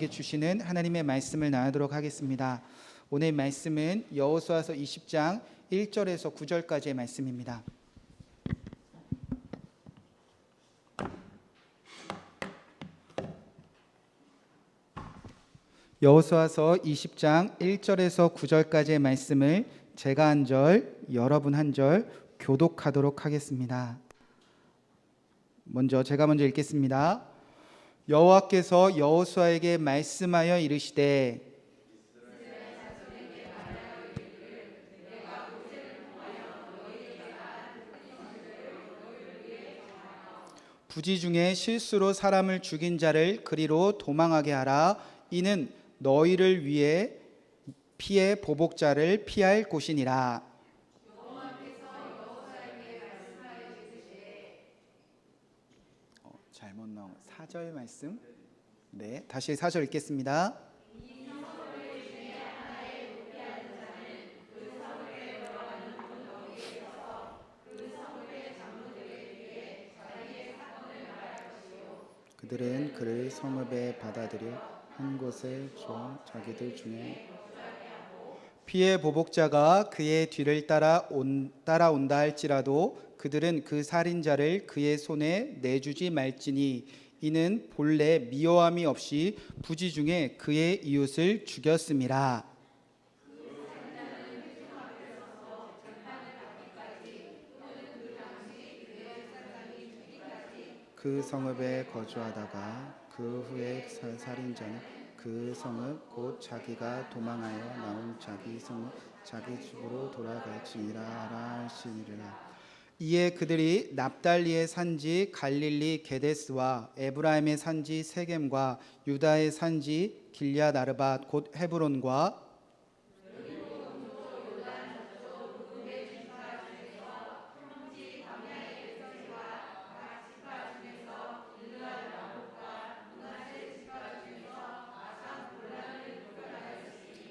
우리에게 주시는 하나님의 말씀을 나누도록 하겠습니다. 오늘 말씀은 여호수아서 20장 1절에서 9절까지의 말씀입니다. 여호수아서 20장 1절에서 9절까지의 말씀을 제가 한 절, 여러분 한 절 교독하도록 하겠습니다. 제가 먼저 읽겠습니다. 여호와께서 여호수아에게 말씀하여 이르시되 부지 중에 실수로 사람을 죽인 자를 그리로 도망하게 하라. 이는 너희를 위해 피의 보복자를 피할 곳이니라. 잘못 나온 4절 말씀. 네, 다시 4절 읽겠습니다. 그들은 그를 성읍에 받아들여 한 곳에 줘 자기들 중에 피의 보복자가 그의 뒤를 따라온다 할지라도 그들은 그 살인자를 그의 손에 내주지 말지니 이는 본래 미워함이 없이 부지 중에 그의 이웃을 죽였음이라. 그 성읍에 거주하다가 그 후에 살인자는 그 성읍 곧 자기가 도망하여 나온 자기 성읍 자기 집으로 돌아갈지니라 하시니라. 이에 그들이 납달리의 산지 갈릴리 게데스와 에브라임의 산지 세겜과 유다의 산지 길앗 아르밧 곧 헤브론과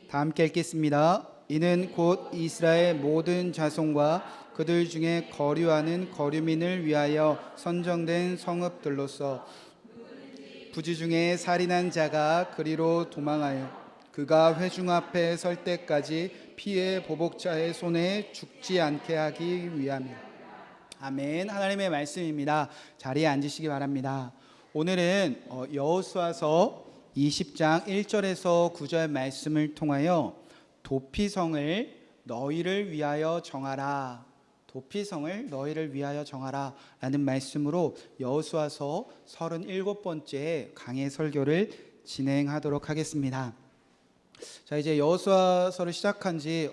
다 함께 읽겠습니다. 이는 곧 이스라엘 모든 자손과 그들 중에 거류하는 거류민을 위하여 선정된 성읍들로서 부지 중에 살인한 자가 그리로 도망하여 그가 회중 앞에 설 때까지 피의 보복자의 손에 죽지 않게 하기 위함이라. 아멘. 하나님의 말씀입니다. 자리에 앉으시기 바랍니다. 오늘은 여호수아서 20장 1절에서 9절 말씀을 통하여 도피성을 너희를 위하여 정하라. 도피성을 너희를 위하여 정하라 라는 말씀으로 여호수아서 37번째 강해 설교를 진행하도록 하겠습니다. 자, 이제 여호수아서를 시작한 지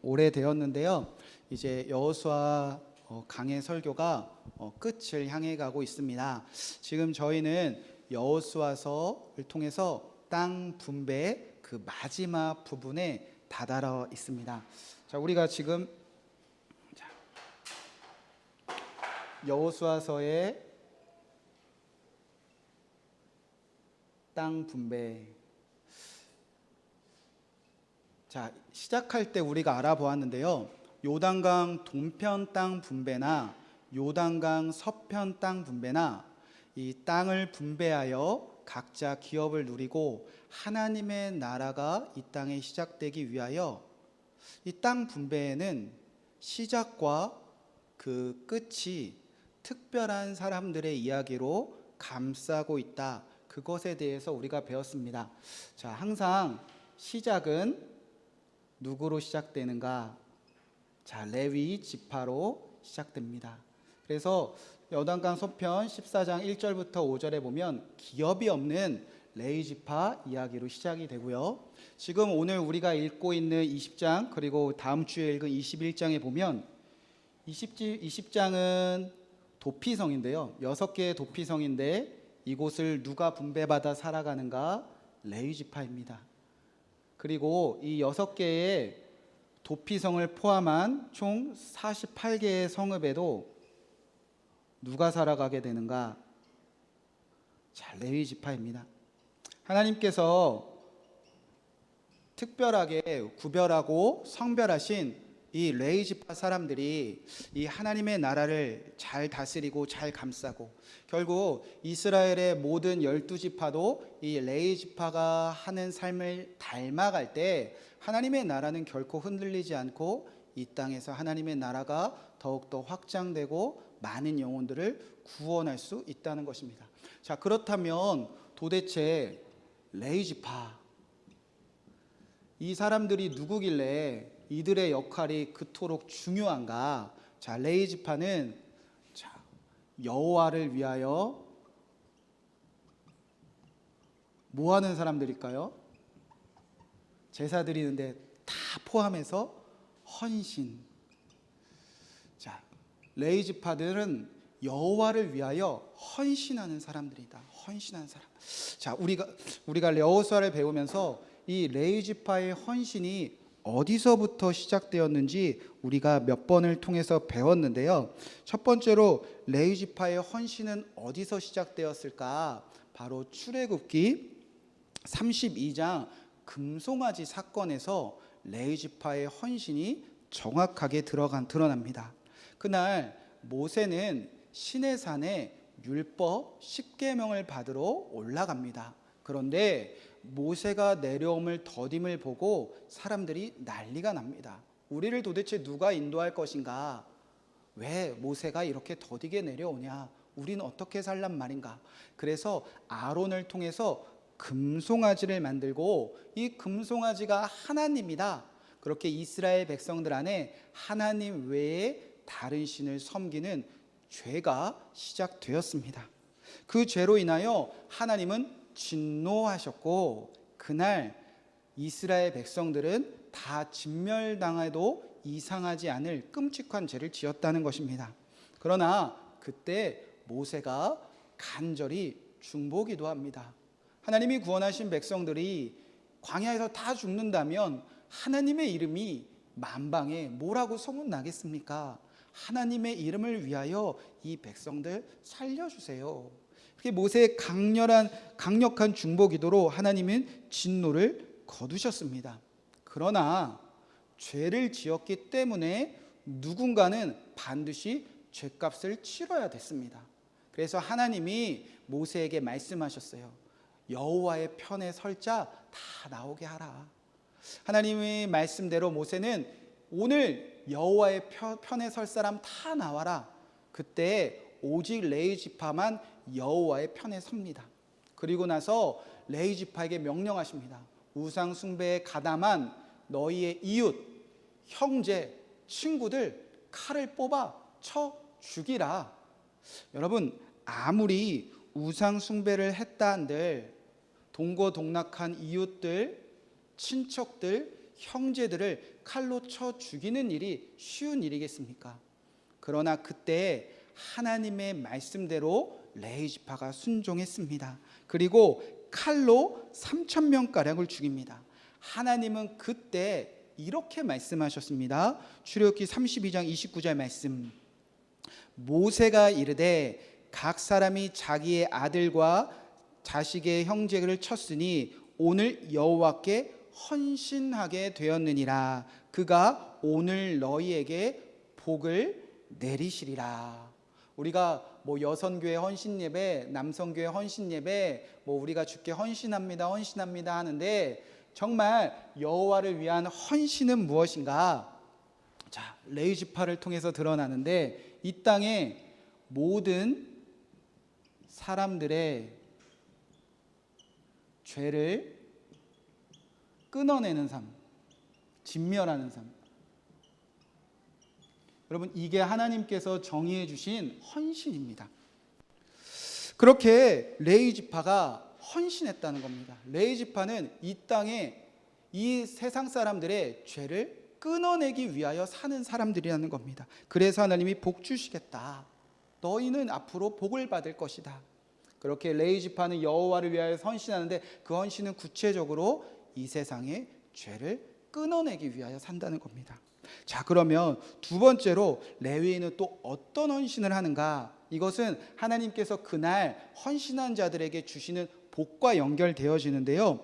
오래되었는데요. 이제 여호수아 강해 설교가 끝을 향해 가고 있습니다. 지금 저희는 여호수아서를 통해서 땅 분배 그 마지막 부분에 다다라 있습니다. 자, 우리가 지금 여호수아서의 땅 분배. 자, 시작할 때 우리가 알아보았는데요. 요단강 동편 땅 분배나 요단강 서편 땅 분배나 이 땅을 분배하여 각자 기업을 누리고 하나님의 나라가 이 땅에 시작되기 위하여 이 땅 분배에는 시작과 그 끝이 특별한 사람들의 이야기로 감싸고 있다. 그것에 대해서 우리가 배웠습니다. 자, 항상 시작은 누구로 시작되는가? 자, 레위 지파로 시작됩니다. 그래서 요단강 서편 14장 1절부터 5절에 보면 기업이 없는 레위 지파 이야기로 시작이 되고요. 지금 오늘 우리가 읽고 있는 20장 그리고 다음 주에 읽은 21장에 보면 20장은 도피성인데요. 6개의 도피성인데 이곳을 누가 분배받아 살아가는가? 레위 지파입니다. 그리고 이 6개의 도피성을 포함한 총 48개의 성읍에도 누가 살아가게 되는가? 자, 레위 지파입니다. 하나님께서 특별하게 구별하고 성별하신 이 레위 지파 사람들이 이 하나님의 나라를 잘 다스리고 잘 감싸고 결국 이스라엘의 모든 12지파도 이 레위 지파가 하는 삶을 닮아갈 때 하나님의 나라는 결코 흔들리지 않고 이 땅에서 하나님의 나라가 더욱더 확장되고 많은 영혼들을 구원할 수 있다는 것입니다. 자, 그렇다면 도대체 레위 지파 이 사람들이 누구길래 이들의 역할이 그토록 중요한가? 자, 레위 지파는 여호와를 위하여 뭐 하는 사람들일까요? 제사 드리는데 다 포함해서 헌신. 자, 레위 지파들은 여호와를 위하여 헌신하는 사람들이다. 헌신하는 사람. 자, 우리가 여호수아를 배우면서 이 레위 지파의 헌신이 어디서부터 시작되었는지 우리가 몇 번을 통해서 배웠는데요. 첫 번째로 레위 지파의 헌신은 어디서 시작되었을까? 바로 출애굽기 32장 금송아지 사건에서 레위 지파의 헌신이 정확하게 드러납니다. 그날 모세는 시내산에 율법 10계명을 받으러 올라갑니다. 그런데 모세가 내려옴을 더딤을 보고 사람들이 난리가 납니다. 우리를 도대체 누가 인도할 것인가? 왜 모세가 이렇게 더디게 내려오냐? 우리는 어떻게 살란 말인가? 그래서 아론을 통해서 금송아지를 만들고 이 금송아지가 하나님이다. 그렇게 이스라엘 백성들 안에 하나님 외에 다른 신을 섬기는 죄가 시작되었습니다. 그 죄로 인하여 하나님은 진노하셨고 그날 이스라엘 백성들은 다 진멸당해도 이상하지 않을 끔찍한 죄를 지었다는 것입니다. 그러나 그때 모세가 간절히 중보기도 합니다. 하나님이 구원하신 백성들이 광야에서 다 죽는다면 하나님의 이름이 만방에 뭐라고 소문나겠습니까? 하나님의 이름을 위하여 이 백성들 살려주세요. 그렇게 모세의 강력한 중보기도로 하나님은 진노를 거두셨습니다. 그러나 죄를 지었기 때문에 누군가는 반드시 죄값을 치러야 됐습니다. 그래서 하나님이 모세에게 말씀하셨어요. 여호와의 편에 설 자 다 나오게 하라. 하나님의 말씀대로 모세는 오늘 여호와의 편에 설 사람 다 나와라. 그때 오직 레위 지파만 여호와의 편에 섭니다. 그리고 나서 레위 지파에게 명령하십니다. 우상 숭배에 가담한 너희의 이웃, 형제, 친구들 칼을 뽑아 쳐 죽이라. 여러분, 아무리 우상 숭배를 했다 한들 동고동락한 이웃들, 친척들, 형제들을 칼로 쳐 죽이는 일이 쉬운 일이겠습니까? 그러나 그때 하나님의 말씀대로 레위 지파가 순종했습니다. 그리고 칼로 3,000명가량을 죽입니다. 하나님은 그때 이렇게 말씀하셨습니다. 출애굽기 32장 29절 말씀. 모세가 이르되 각 사람이 자기의 아들과 자식의 형제를 쳤으니 오늘 여호와께 헌신하게 되었느니라. 그가 오늘 너희에게 복을 내리시리라. 우리가 여성교회 헌신 예배, 남성교회 헌신 예배, 우리가 주께 헌신합니다 하는데 정말 여호와를 위한 헌신은 무엇인가? 자, 레위 지파를 통해서 드러나는데 이 땅의 모든 사람들의 죄를 끊어내는 삶, 진멸하는 삶. 여러분, 이게 하나님께서 정의해 주신 헌신입니다. 그렇게 레위 지파가 헌신했다는 겁니다. 레위 지파는 이 땅에 이 세상 사람들의 죄를 끊어내기 위하여 사는 사람들이라는 겁니다. 그래서 하나님이 복 주시겠다. 너희는 앞으로 복을 받을 것이다. 그렇게 레위 지파는 여호와를 위하여 헌신하는데 그 헌신은 구체적으로 이 세상의 죄를 끊어내기 위하여 산다는 겁니다. 자, 그러면 두 번째로 레위인은 또 어떤 헌신을 하는가? 이것은 하나님께서 그날 헌신한 자들에게 주시는 복과 연결되어지는데요.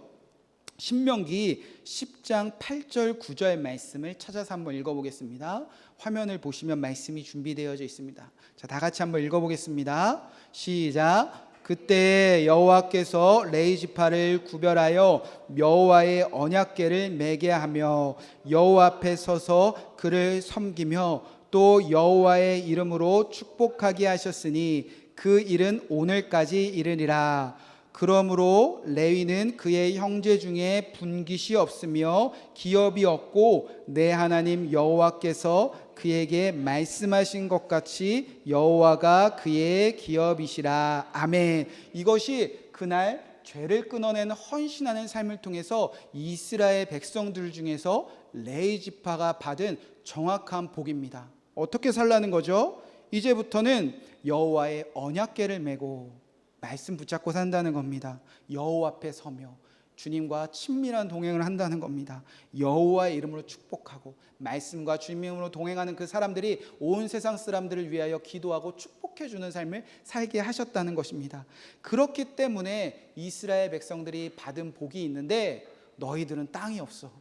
신명기 10장 8절 9절 말씀을 찾아서 한번 읽어보겠습니다. 화면을 보시면 말씀이 준비되어져 있습니다. 자, 다 같이 한번 읽어보겠습니다. 시작. 그때 여호와께서 레이지파를 구별하여 여호와의 언약궤를 매게 하며 여호와 앞에 서서 그를 섬기며 또 여호와의 이름으로 축복하게 하셨으니 그 일은 오늘까지 이르니라. 그러므로 레위는 그의 형제 중에 분깃이 없으며 기업이 없고 내 하나님 여호와께서 그에게 말씀하신 것 같이 여호와가 그의 기업이시라. 아멘. 이것이 그날 죄를 끊어내는 헌신하는 삶을 통해서 이스라엘 백성들 중에서 레위 지파가 받은 정확한 복입니다. 어떻게 살라는 거죠? 이제부터는 여호와의 언약궤를 메고 말씀 붙잡고 산다는 겁니다. 여호와 앞에 서며 주님과 친밀한 동행을 한다는 겁니다. 여호와의 이름으로 축복하고 말씀과 주님의 이름으로 동행하는 그 사람들이 온 세상 사람들을 위하여 기도하고 축복해 주는 삶을 살게 하셨다는 것입니다. 그렇기 때문에 이스라엘 백성들이 받은 복이 있는데 너희들은 땅이 없어.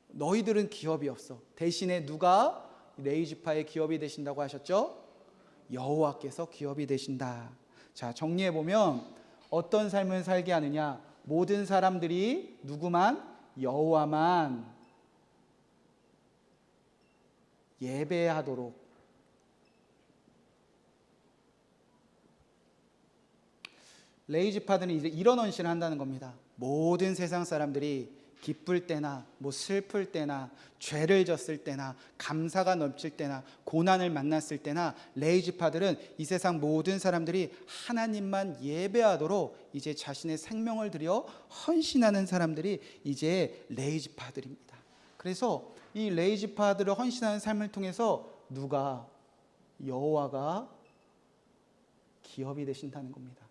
너희들은 기업이 없어. 대신에 누가 레위 지파의 기업이 되신다고 하셨죠? 여호와께서 기업이 되신다. 자, 정리해 보면 어떤 삶을 살게 하느냐? 모든 사람들이 누구만? 여호와만 예배하도록. 레위 지파들은 이제 이런 헌신을 한다는 겁니다. 모든 세상 사람들이 기쁠 때나 슬플 때나 죄를 졌을 때나 감사가 넘칠 때나 고난을 만났을 때나 레위 지파들은 이 세상 모든 사람들이 하나님만 예배하도록 이제 자신의 생명을 들여 헌신하는 사람들이 이제 레위 지파들입니다. 그래서 이 레위 지파들을 헌신하는 삶을 통해서 누가? 여호와가 기업이 되신다는 겁니다.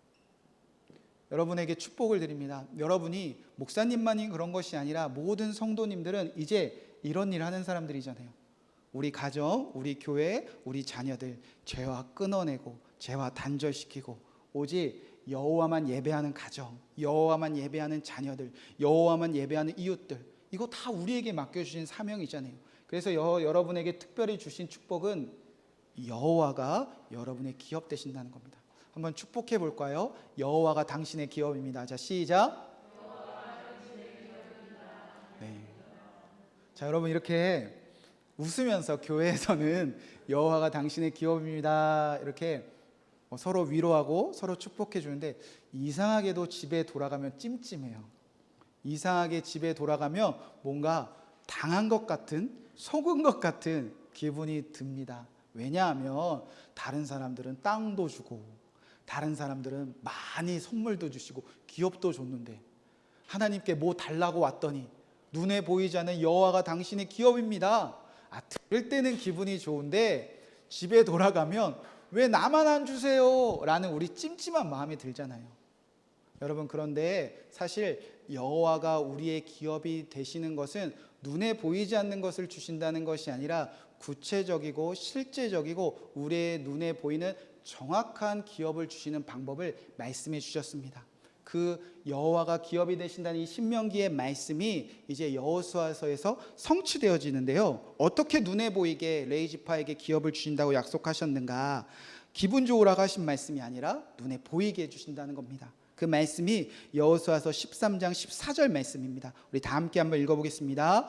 여러분에게 축복을 드립니다. 여러분이 목사님만이 그런 것이 아니라 모든 성도님들은 이제 이런 일을 하는 사람들이잖아요. 우리 가정, 우리 교회, 우리 자녀들 죄와 끊어내고 죄와 단절시키고 오직 여호와만 예배하는 가정, 여호와만 예배하는 자녀들, 여호와만 예배하는 이웃들, 이거 다 우리에게 맡겨주신 사명이잖아요. 그래서 여러분에게 특별히 주신 축복은 여호와가 여러분의 기업 되신다는 겁니다. 한번 축복해 볼까요? 여호와가 당신의 기업입니다. 자, 시작. 네. 자, 여러분 이렇게 웃으면서 교회에서는 여호와가 당신의 기업입니다. 이렇게 서로 위로하고 서로 축복해 주는데 이상하게도 집에 돌아가면 찜찜해요. 이상하게 집에 돌아가면 뭔가 당한 것 같은, 속은 것 같은 기분이 듭니다. 왜냐하면 다른 사람들은 땅도 주고 다른 사람들은 많이 선물도 주시고 기업도 줬는데 하나님께 뭐 달라고 왔더니 눈에 보이지 않는 여호와가 당신의 기업입니다. 들을 때는 기분이 좋은데 집에 돌아가면 왜 나만 안 주세요? 라는 우리 찜찜한 마음이 들잖아요. 여러분, 그런데 사실 여호와가 우리의 기업이 되시는 것은 눈에 보이지 않는 것을 주신다는 것이 아니라 구체적이고 실제적이고 우리의 눈에 보이는 정확한 기업을 주시는 방법을 말씀해 주셨습니다. 그 여호와가 기업이 되신다는 이 신명기의 말씀이 이제 여호수아서에서 성취되어지는데요. 어떻게 눈에 보이게 레위 지파에게 기업을 주신다고 약속하셨는가? 기분 좋으라고 하신 말씀이 아니라 눈에 보이게 해주신다는 겁니다. 그 말씀이 여호수아서 13장 14절 말씀입니다. 우리 다 함께 한번 읽어보겠습니다.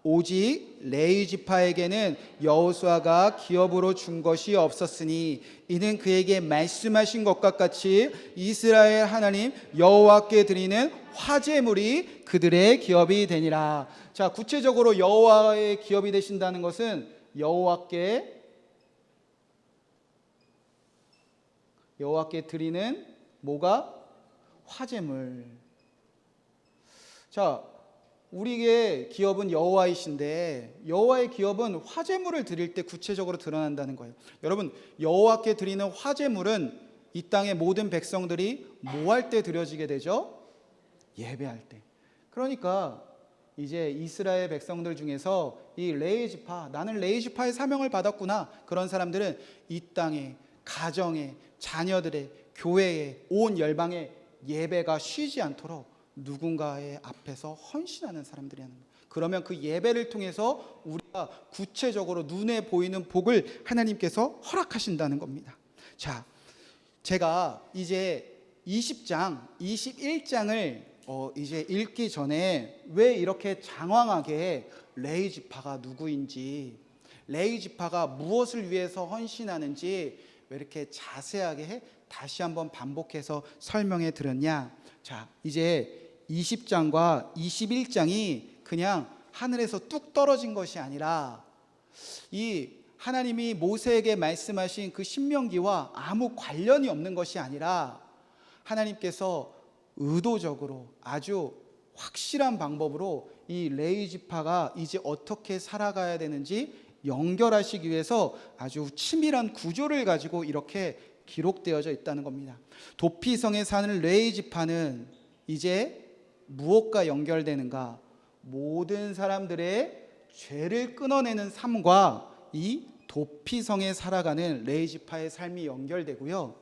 오직 레위 지파에게는 여호수아가 기업으로 준 것이 없었으니 이는 그에게 말씀하신 것과 같이 이스라엘 하나님 여호와께 드리는 화제물이 그들의 기업이 되니라. 자, 구체적으로 여호와의 기업이 되신다는 것은 여호와께 드리는 뭐가? 화제물. 자, 우리의 기업은 여호와이신데 여호와의 기업은 화제물을 드릴 때 구체적으로 드러난다는 거예요. 여러분, 여호와께 드리는 화제물은 이 땅의 모든 백성들이 뭐 할 때 드려지게 되죠? 예배할 때. 그러니까 이제 이스라엘 백성들 중에서 이 레위 지파, 나는 레위 지파의 사명을 받았구나, 그런 사람들은 이 땅에, 가정에, 자녀들의, 교회에, 온 열방에 예배가 쉬지 않도록 누군가의 앞에서 헌신하는 사람들이 하는 거예요. 그러면 그 예배를 통해서 우리가 구체적으로 눈에 보이는 복을 하나님께서 허락하신다는 겁니다. 자, 제가 이제 20장, 21장을 이제 읽기 전에 왜 이렇게 장황하게 레위 지파가 누구인지, 레위 지파가 무엇을 위해서 헌신하는지 왜 이렇게 자세하게 다시 한번 반복해서 설명해 드렸냐. 자, 이제 20장과 21장이 그냥 하늘에서 뚝 떨어진 것이 아니라 이 하나님이 모세에게 말씀하신 그 신명기와 아무 관련이 없는 것이 아니라 하나님께서 의도적으로 아주 확실한 방법으로 이 레위 지파가 이제 어떻게 살아가야 되는지 연결하시기 위해서 아주 치밀한 구조를 가지고 이렇게 기록되어져 있다는 겁니다. 도피성에 사는 레위 지파는 이제 무엇과 연결되는가? 모든 사람들의 죄를 끊어내는 삶과 이 도피성에 살아가는 레위 지파의 삶이 연결되고요.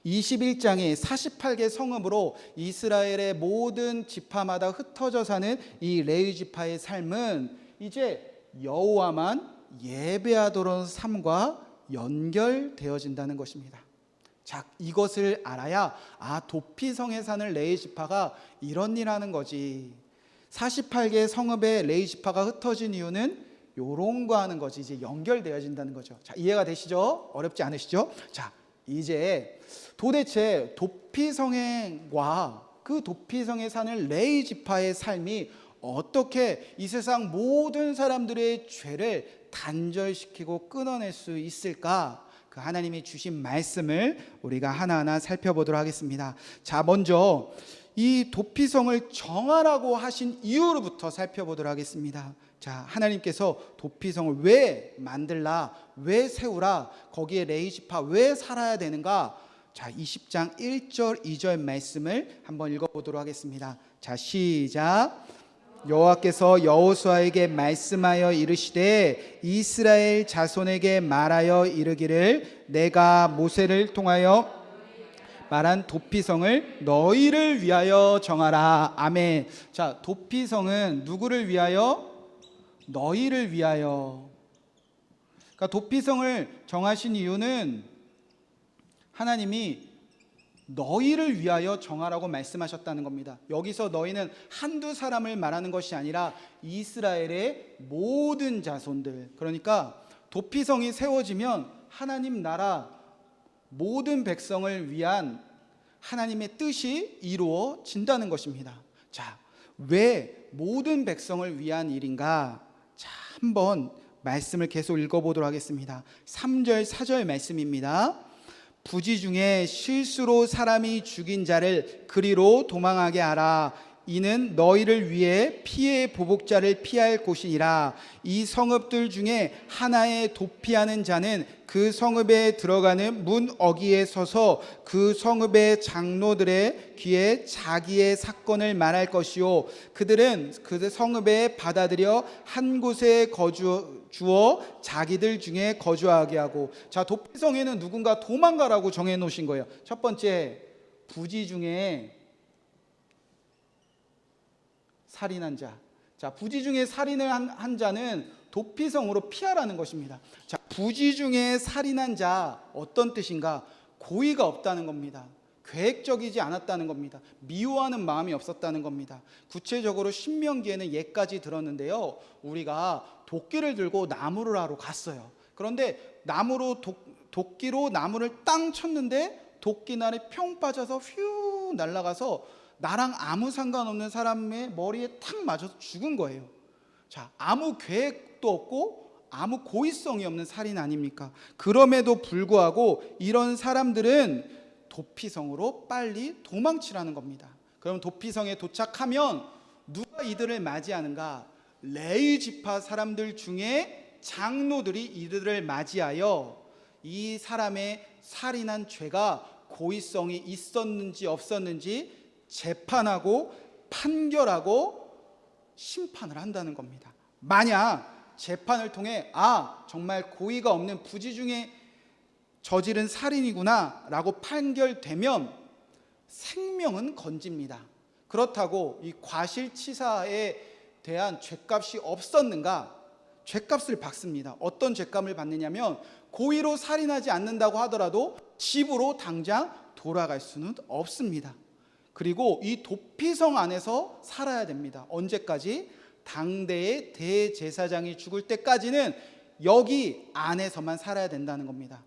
21장에 48개 성읍으로 이스라엘의 모든 지파마다 흩어져 사는 이 레위 지파의 삶은 이제 여호와만 예배하도록 삶과 연결되어진다는 것입니다. 자, 이것을 알아야 도피성에 사는 레위 지파가 이런 일 하는 거지. 48개 성읍의 레위 지파가 흩어진 이유는 요런 거 하는 거지. 이제 연결되어진다는 거죠. 자, 이해가 되시죠? 어렵지 않으시죠? 자, 이제 도대체 도피성과 그 도피성에 사는 레위 지파의 삶이 어떻게 이 세상 모든 사람들의 죄를 단절시키고 끊어낼 수 있을까? 그 하나님이 주신 말씀을 우리가 하나하나 살펴보도록 하겠습니다. 자, 먼저 이 도피성을 정하라고 하신 이유로부터 살펴보도록 하겠습니다. 자, 하나님께서 도피성을 왜 만들라, 왜 세우라, 거기에 레위 지파 왜 살아야 되는가? 자, 20장 1절 2절 말씀을 한번 읽어보도록 하겠습니다. 자, 시작. 여호와께서 여호수아에게 말씀하여 이르시되 이스라엘 자손에게 말하여 이르기를 내가 모세를 통하여 말한 도피성을 너희를 위하여 정하라. 아멘. 자, 도피성은 누구를 위하여? 너희를 위하여. 그러니까 도피성을 정하신 이유는 하나님이 너희를 위하여 정하라고 말씀하셨다는 겁니다. 여기서 너희는 한두 사람을 말하는 것이 아니라 이스라엘의 모든 자손들. 그러니까 도피성이 세워지면 하나님 나라 모든 백성을 위한 하나님의 뜻이 이루어진다는 것입니다. 자, 왜 모든 백성을 위한 일인가? 자, 한번 말씀을 계속 읽어보도록 하겠습니다. 3절 4절 말씀입니다. 부지 중에 실수로 사람이 죽인 자를 그리로 도망하게 하라. 이는 너희를 위해 피해 보복자를 피할 곳이니라. 이 성읍들 중에 하나에 도피하는 자는 그 성읍에 들어가는 문 어귀에 서서 그 성읍의 장로들의 귀에 자기의 사건을 말할 것이요 그들은 그 성읍에 받아들여 한 곳에 주어 자기들 중에 거주하게 하고. 자, 도피성에는 누군가 도망가라고 정해 놓으신 거예요. 첫 번째, 부지 중에 살인한 자. 자, 부지 중에 살인을 한 자는 도피성으로 피하라는 것입니다. 자, 부지 중에 살인한 자, 어떤 뜻인가? 고의가 없다는 겁니다. 계획적이지 않았다는 겁니다. 미워하는 마음이 없었다는 겁니다. 구체적으로 신명기에는 예까지 들었는데요. 우리가 도끼를 들고 나무를 하러 갔어요. 그런데 도끼로 나무를 땅 쳤는데 도끼날이 평 빠져서 휘우 날아가서 나랑 아무 상관없는 사람의 머리에 탁 맞아서 죽은 거예요. 자, 아무 계획도 없고 아무 고의성이 없는 살인 아닙니까? 그럼에도 불구하고 이런 사람들은 도피성으로 빨리 도망치라는 겁니다. 그럼 도피성에 도착하면 누가 이들을 맞이하는가? 레위 지파 사람들 중에 장로들이 이들을 맞이하여 이 사람의 살인한 죄가 고의성이 있었는지 없었는지 재판하고 판결하고 심판을 한다는 겁니다. 만약 재판을 통해 정말 고의가 없는 부지 중에 저지른 살인이구나 라고 판결되면 생명은 건집니다. 그렇다고 이 과실치사에 대한 죄값이 없었는가? 죄값을 받습니다. 어떤 죄값을 받느냐면 고의로 살인하지 않는다고 하더라도 집으로 당장 돌아갈 수는 없습니다. 그리고 이 도피성 안에서 살아야 됩니다. 언제까지? 당대의 대제사장이 죽을 때까지는 여기 안에서만 살아야 된다는 겁니다.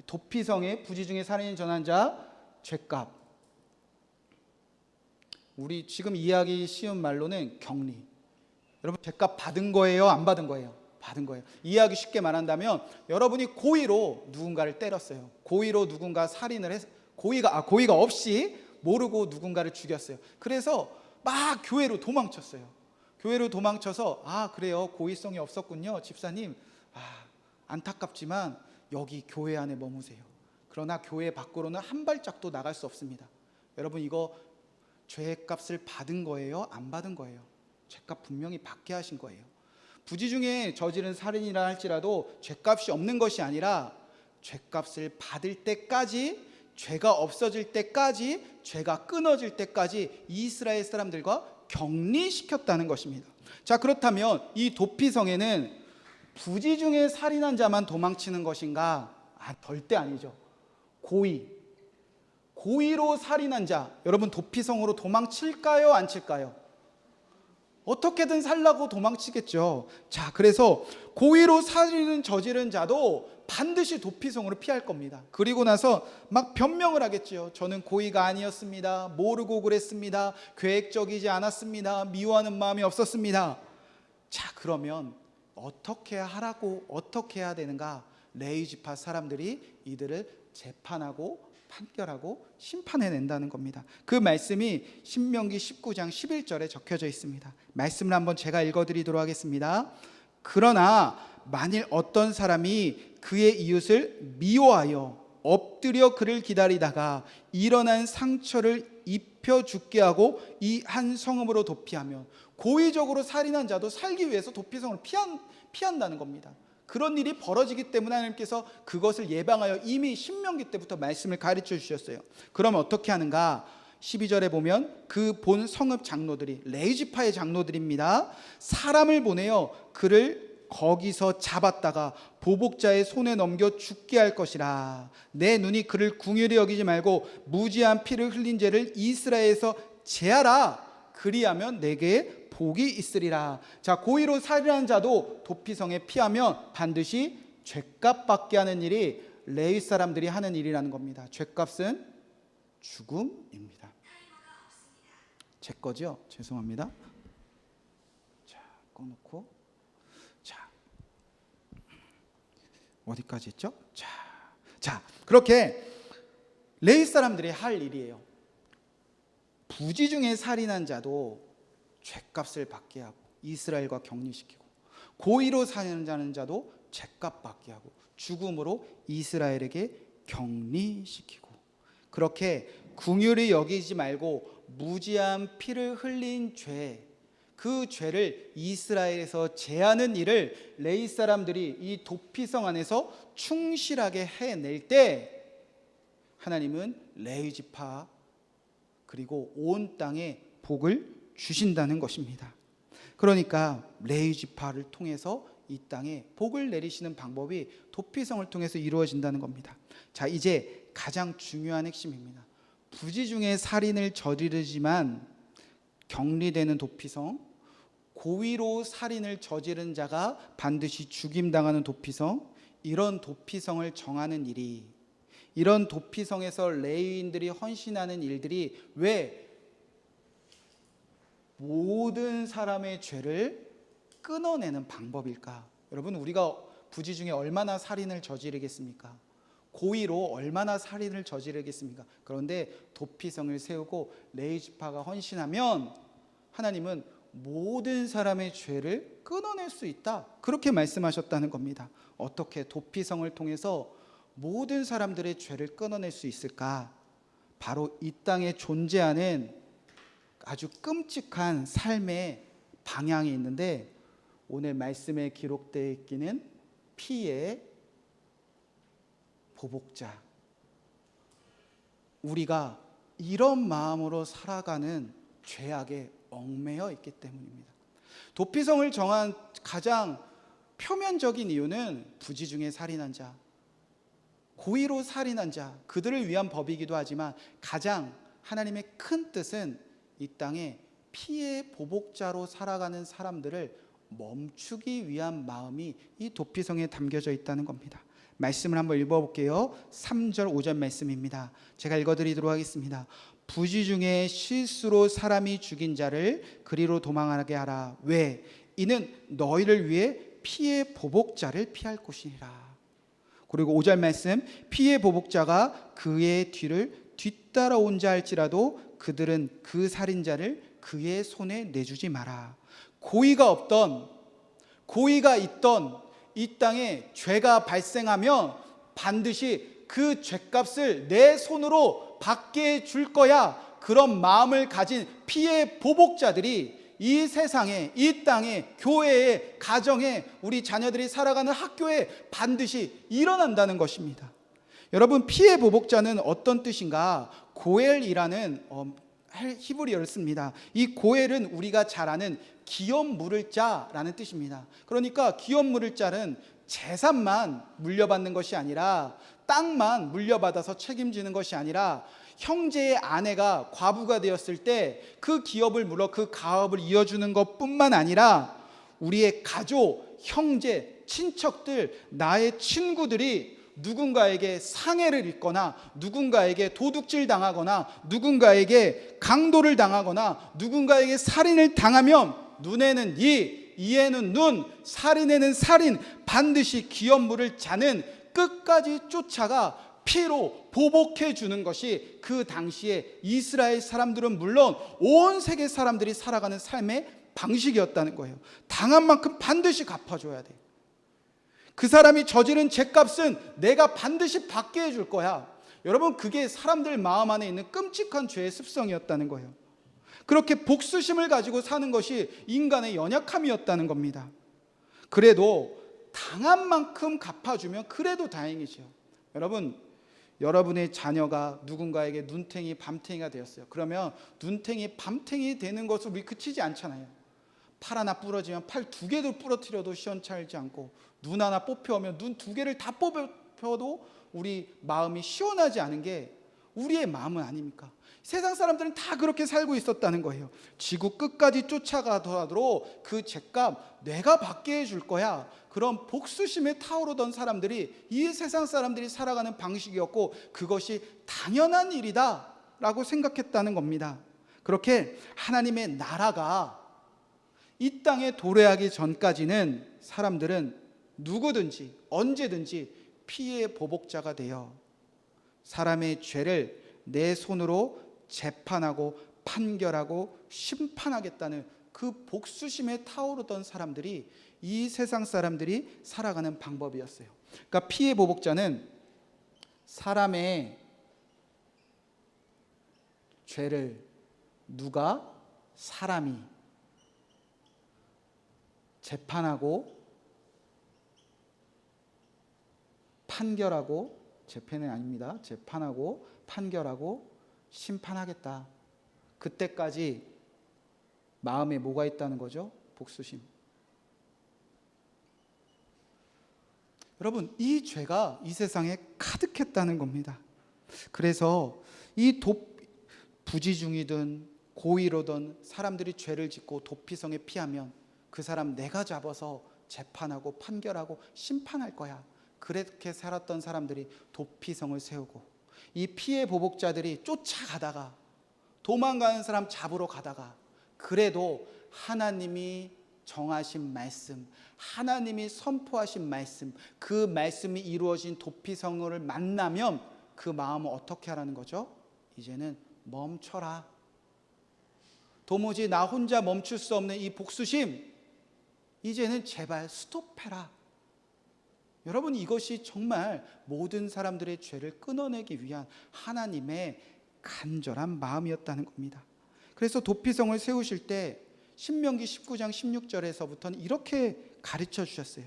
도피성의 부지 중에 살인을 전한 자 죄값. 우리 지금 이해하기 쉬운 말로는 격리. 여러분 죄값 받은 거예요? 안 받은 거예요? 받은 거예요. 이해하기 쉽게 말한다면 여러분이 고의로 누군가를 때렸어요. 고의로 누군가 살인을 해서 고의가 없이 모르고 누군가를 죽였어요. 그래서 막 교회로 도망쳤어요. 교회로 도망쳐서 그래요, 고의성이 없었군요, 집사님. 안타깝지만 여기 교회 안에 머무세요. 그러나 교회 밖으로는 한 발짝도 나갈 수 없습니다. 여러분 이거 죄값을 받은 거예요? 안 받은 거예요? 죄값 분명히 받게 하신 거예요. 부지 중에 저지른 살인이라 할지라도 죄값이 없는 것이 아니라 죄값을 받을 때까지, 죄가 없어질 때까지, 죄가 끊어질 때까지 이스라엘 사람들과 격리시켰다는 것입니다. 자, 그렇다면 이 도피성에는 부지 중에 살인한 자만 도망치는 것인가? 절대 아니죠. 고의로 살인한 자, 여러분 도피성으로 도망칠까요? 안 칠까요? 어떻게든 살라고 도망치겠죠. 자, 그래서 고의로 살인을 저지른 자도 반드시 도피성으로 피할 겁니다. 그리고 나서 막 변명을 하겠죠. 저는 고의가 아니었습니다. 모르고 그랬습니다. 계획적이지 않았습니다. 미워하는 마음이 없었습니다. 자, 그러면 어떻게 해야 되는가? 레위 지파 사람들이 이들을 재판하고 판결하고 심판해낸다는 겁니다. 그 말씀이 신명기 19장 11절에 적혀져 있습니다. 말씀을 한번 제가 읽어드리도록 하겠습니다. 그러나 만일 어떤 사람이 그의 이웃을 미워하여 엎드려 그를 기다리다가 일어난 상처를 입혀 죽게 하고 이 한 성읍으로 도피하면, 고의적으로 살인한 자도 살기 위해서 도피성을 피한다는 겁니다. 그런 일이 벌어지기 때문에 하나님께서 그것을 예방하여 이미 신명기 때부터 말씀을 가르쳐 주셨어요. 그럼 어떻게 하는가? 12절에 보면 그 본 성읍 장로들이, 레위 지파의 장로들입니다, 사람을 보내어 그를 거기서 잡았다가 보복자의 손에 넘겨 죽게 할 것이라. 내 눈이 그를 궁휼히 여기지 말고 무지한 피를 흘린 죄를 이스라엘에서 제하라. 그리하면 내게 복이 있으리라. 자, 고의로 살인한 자도 도피성에 피하면 반드시 죄값 받게 하는 일이 레위 사람들이 하는 일이라는 겁니다. 죄값은 죽음입니다. 제 거죠? 죄송합니다. 자, 꺼놓고, 자, 어디까지 했죠? 자, 그렇게 레위 사람들이 할 일이에요. 부지 중에 살인한 자도 죄값을 받게 하고 이스라엘과 격리시키고, 고의로 살인하는 자도 죄값 받게 하고 죽음으로 이스라엘에게 격리시키고, 그렇게 긍휼히 여기지 말고 무지한 피를 흘린 죄, 그 죄를 이스라엘에서 제하는 일을 레위 사람들이 이 도피성 안에서 충실하게 해낼 때 하나님은 레위 지파 그리고 온 땅에 복을 주신다는 것입니다. 그러니까 레위 지파를 통해서 이 땅에 복을 내리시는 방법이 도피성을 통해서 이루어진다는 겁니다. 자, 이제 가장 중요한 핵심입니다. 부지 중에 살인을 저지르지만 격리되는 도피성, 고의로 살인을 저지른 자가 반드시 죽임당하는 도피성, 이런 도피성을 정하는 일이, 이런 도피성에서 레위인들이 헌신하는 일들이 왜 모든 사람의 죄를 끊어내는 방법일까? 여러분, 우리가 부지 중에 얼마나 살인을 저지르겠습니까? 고의로 얼마나 살인을 저지르겠습니까? 그런데 도피성을 세우고 레위 지파가 헌신하면 하나님은 모든 사람의 죄를 끊어낼 수 있다, 그렇게 말씀하셨다는 겁니다. 어떻게 도피성을 통해서 모든 사람들의 죄를 끊어낼 수 있을까? 바로 이 땅에 존재하는 아주 끔찍한 삶의 방향이 있는데, 오늘 말씀에 기록되어 있기는 피의 보복자. 우리가 이런 마음으로 살아가는 죄악에 얽매여 있기 때문입니다. 도피성을 정한 가장 표면적인 이유는 부지 중에 살인한 자, 고의로 살인한 자, 그들을 위한 법이기도 하지만 가장 하나님의 큰 뜻은 이 땅에 피해 보복자로 살아가는 사람들을 멈추기 위한 마음이 이 도피성에 담겨져 있다는 겁니다. 말씀을 한번 읽어볼게요. 3절 5절 말씀입니다. 제가 읽어드리도록 하겠습니다. 부지 중에 실수로 사람이 죽인 자를 그리로 도망하게 하라. 왜? 이는 너희를 위해 피해 보복자를 피할 곳이니라. 그리고 5절 말씀, 피해 보복자가 그의 뒤를 뒤따라온 자 할지라도 그들은 그 살인자를 그의 손에 내주지 마라. 고의가 없던, 고의가 있던 이 땅에 죄가 발생하면 반드시 그 죄값을 내 손으로 받게 줄 거야. 그런 마음을 가진 피해 보복자들이 이 세상에, 이 땅에, 교회에, 가정에, 우리 자녀들이 살아가는 학교에 반드시 일어난다는 것입니다. 여러분, 피해 보복자는 어떤 뜻인가? 고엘이라는 히브리어를 씁니다. 이 고엘은 우리가 잘 아는 기업 물을 자라는 뜻입니다. 그러니까 기업 물을 자는 재산만 물려받는 것이 아니라, 땅만 물려받아서 책임지는 것이 아니라, 형제의 아내가 과부가 되었을 때 그 기업을 물어 그 가업을 이어주는 것뿐만 아니라 우리의 가족, 형제, 친척들, 나의 친구들이 누군가에게 상해를 입거나 누군가에게 도둑질 당하거나 누군가에게 강도를 당하거나 누군가에게 살인을 당하면 눈에는 이, 이에는 눈, 살인에는 살인, 반드시 기업 물을 자는 끝까지 쫓아가 피로 보복해 주는 것이 그 당시에 이스라엘 사람들은 물론 온 세계 사람들이 살아가는 삶의 방식이었다는 거예요. 당한 만큼 반드시 갚아줘야 돼. 그 사람이 저지른 죄값은 내가 반드시 받게 해줄 거야. 여러분, 그게 사람들 마음 안에 있는 끔찍한 죄의 습성이었다는 거예요. 그렇게 복수심을 가지고 사는 것이 인간의 연약함이었다는 겁니다. 그래도 당한 만큼 갚아주면 그래도 다행이죠. 여러분, 여러분의 자녀가 누군가에게 눈탱이 밤탱이가 되었어요. 그러면 눈탱이 밤탱이 되는 것으로 우리 그치지 않잖아요. 팔 하나 부러지면 팔 두 개도 부러뜨려도 시원찮지 않고, 눈 하나 뽑혀오면 눈 두 개를 다 뽑혀도 우리 마음이 시원하지 않은 게 우리의 마음은 아닙니까? 세상 사람들은 다 그렇게 살고 있었다는 거예요. 지구 끝까지 쫓아가더라도 그 죄값 내가 받게 해줄 거야. 그런 복수심에 타오르던 사람들이 이 세상 사람들이 살아가는 방식이었고, 그것이 당연한 일이다 라고 생각했다는 겁니다. 그렇게 하나님의 나라가 이 땅에 도래하기 전까지는 사람들은 누구든지 언제든지 피해 보복자가 되어 사람의 죄를 내 손으로 재판하고 판결하고 심판하겠다는 그 복수심에 타오르던 사람들이 이 세상 사람들이 살아가는 방법이었어요. 그러니까 피해 보복자는 사람의 죄를 누가, 사람이 재판하고 판결하고, 재판은 아닙니다. 재판하고 판결하고 심판하겠다. 그때까지 마음에 뭐가 있다는 거죠? 복수심. 여러분, 이 죄가 이 세상에 가득했다는 겁니다. 그래서 이 부지중이든 고의로든 사람들이 죄를 짓고 도피성에 피하면 그 사람 내가 잡아서 재판하고 판결하고 심판할 거야. 그렇게 살았던 사람들이 도피성을 세우고, 이 피해 보복자들이 쫓아가다가, 도망가는 사람 잡으러 가다가, 그래도 하나님이 정하신 말씀, 하나님이 선포하신 말씀, 그 말씀이 이루어진 도피성을 만나면 그 마음을 어떻게 하라는 거죠? 이제는 멈춰라. 도무지 나 혼자 멈출 수 없는 이 복수심, 이제는 제발 스톱해라. 여러분, 이것이 정말 모든 사람들의 죄를 끊어내기 위한 하나님의 간절한 마음이었다는 겁니다. 그래서 도피성을 세우실 때 신명기 19장 16절에서부터는 이렇게 가르쳐 주셨어요.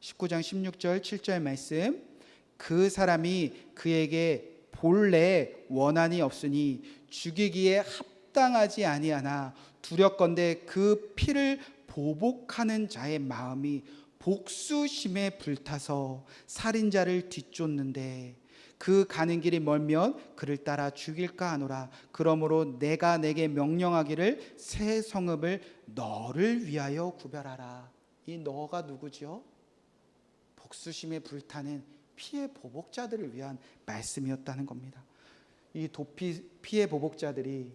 19장 16절 7절 말씀, 그 사람이 그에게 본래 원한이 없으니 죽이기에 합당하지 아니하나 두렵건대 그 피를 보복하는 자의 마음이 복수심에 불타서 살인자를 뒤쫓는데 그 가는 길이 멀면 그를 따라 죽일까 하노라. 그러므로 내가 내게 명령하기를 새 성읍을 너를 위하여 구별하라. 이 너가 누구죠? 복수심에 불타는 피의 보복자들을 위한 말씀이었다는 겁니다. 이 피의 보복자들이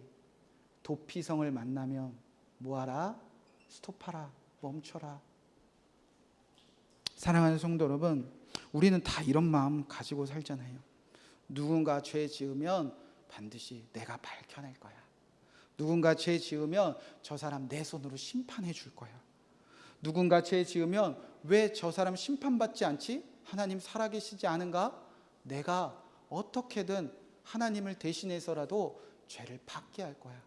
도피성을 만나면 뭐하라? 스톱하라, 멈춰라. 사랑하는 성도 여러분, 우리는 다 이런 마음 가지고 살잖아요. 누군가 죄 지으면 반드시 내가 밝혀낼 거야. 누군가 죄 지으면 저 사람 내 손으로 심판해 줄 거야. 누군가 죄 지으면 왜 저 사람 심판받지 않지? 하나님 살아계시지 않은가? 내가 어떻게든 하나님을 대신해서라도 죄를 받게 할 거야.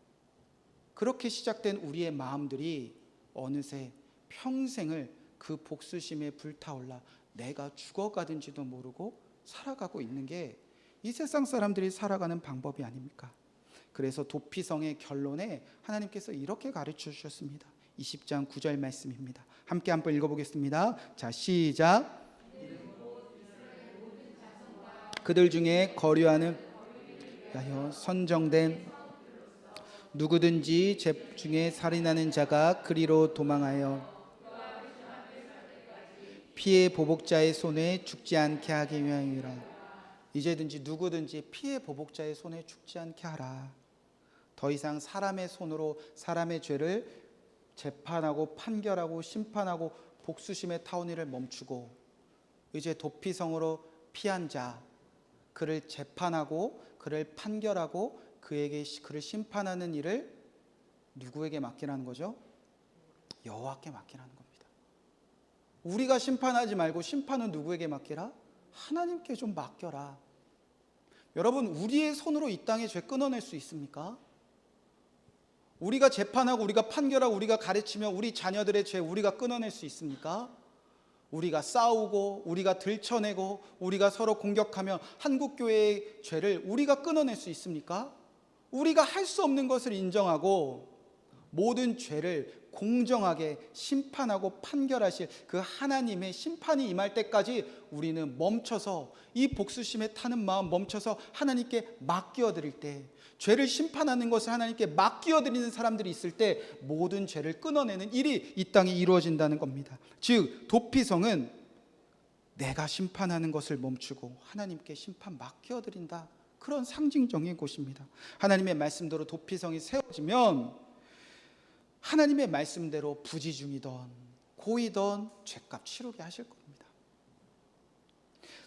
그렇게 시작된 우리의 마음들이 어느새 평생을 그 복수심에 불타올라 내가 죽어가든지도 모르고 살아가고 있는 게 이 세상 사람들이 살아가는 방법이 아닙니까? 그래서 도피성의 결론에 하나님께서 이렇게 가르쳐 주셨습니다. 20장 9절 말씀입니다. 함께 한번 읽어보겠습니다. 자, 시작. 그들 중에 거류하는 선정된 누구든지 제 중에 살인하는 자가 그리로 도망하여 피해 보복자의 손에 죽지 않게 하기 위함이라. 이제든지 누구든지 피해 보복자의 손에 죽지 않게 하라. 더 이상 사람의 손으로 사람의 죄를 재판하고 판결하고 심판하고 복수심에 타온 일을 멈추고 이제 도피성으로 피한 자, 그를 재판하고 그를 판결하고 그를 심판하는 일을 누구에게 맡기라는 거죠? 여호와께 맡기라는 겁니다. 우리가 심판하지 말고 심판은 누구에게 맡기라? 하나님께 좀 맡겨라. 여러분, 우리의 손으로 이 땅에 죄 끊어낼 수 있습니까? 우리가 재판하고 우리가 판결하고 우리가 가르치면 우리 자녀들의 죄 우리가 끊어낼 수 있습니까? 우리가 싸우고 우리가 들춰내고 우리가 서로 공격하며 한국교회의 죄를 우리가 끊어낼 수 있습니까? 우리가 할 수 없는 것을 인정하고 모든 죄를 공정하게 심판하고 판결하실 그 하나님의 심판이 임할 때까지 우리는 멈춰서 이 복수심에 타는 마음 멈춰서 하나님께 맡겨드릴 때, 죄를 심판하는 것을 하나님께 맡겨드리는 사람들이 있을 때 모든 죄를 끊어내는 일이 이 땅에 이루어진다는 겁니다. 즉 도피성은 내가 심판하는 것을 멈추고 하나님께 심판 맡겨드린다, 그런 상징적인 곳입니다. 하나님의 말씀대로 도피성이 세워지면 하나님의 말씀대로 부지중이든 고이든 죄값 치르게 하실 겁니다.